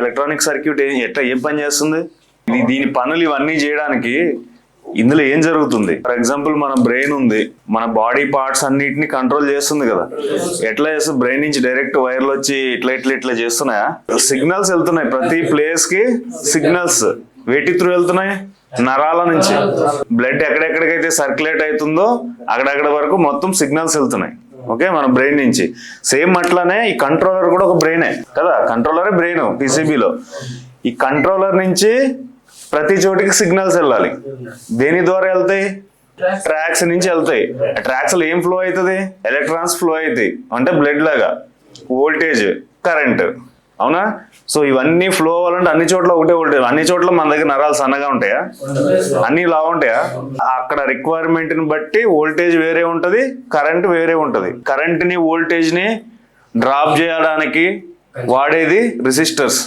Electronic circuit ఏం పని చేస్తుంది? దీని పనులు ఇవన్నీ చేయడానికి ఇందులో ఏం జరుగుతుంది? ఫర్ ఎగ్జాంపుల్ మన బ్రెయిన్ ఉంది, మన బాడీ పార్ట్స్ అన్నిటిని కంట్రోల్ చేస్తుంది కదా. ఎట్లా చేస్తుంది? బ్రెయిన్ నుంచి డైరెక్ట్ వైర్లు వచ్చి ఇట్లా చేస్తున్నాయా? సిగ్నల్స్ వెళ్తున్నాయి ప్రతి ప్లేస్ కి. సిగ్నల్స్ వేటి త్రూ వెళ్తున్నాయి? నరాల నుంచి. బ్లడ్ ఎక్కడెక్కడికైతే సర్క్యులేట్ అవుతుందో అక్కడక్కడ వరకు మొత్తం సిగ్నల్స్ వెళ్తున్నాయి. ఓకే, మన బ్రెయిన్ నుంచి. సేమ్ అట్లానే ఈ కంట్రోలర్ కూడా ఒక బ్రెయినే కదా. కంట్రోలరే బ్రెయిన్ పీసీబీలో. ఈ కంట్రోలర్ నుంచి ప్రతి చోటికి సిగ్నల్స్ వెళ్ళాలి. దేని ద్వారా వెళ్తాయి? ట్రాక్స్ నుంచి వెళ్తాయి. ట్రాక్స్ లో ఏం ఫ్లో అవుతుంది? ఎలక్ట్రాన్స్ ఫ్లో అవుతాయి. అంటే బ్లడ్ లాగా వోల్టేజ్, కరెంట్. అవునా? సో ఇవన్నీ ఫ్లో అవ్వాలంటే అన్ని చోట్ల ఒకటే వోల్టేజ్. అన్ని చోట్ల మన దగ్గర నరాలు సన్నగా ఉంటాయా? అన్ని లా ఉంటాయా? అక్కడ రిక్వైర్మెంట్ ని బట్టి వోల్టేజ్ వేరే ఉంటది, కరెంట్ వేరే ఉంటది. కరెంట్ ని వోల్టేజ్ ని డ్రాప్ చేయడానికి వాడేది రెసిస్టర్స్.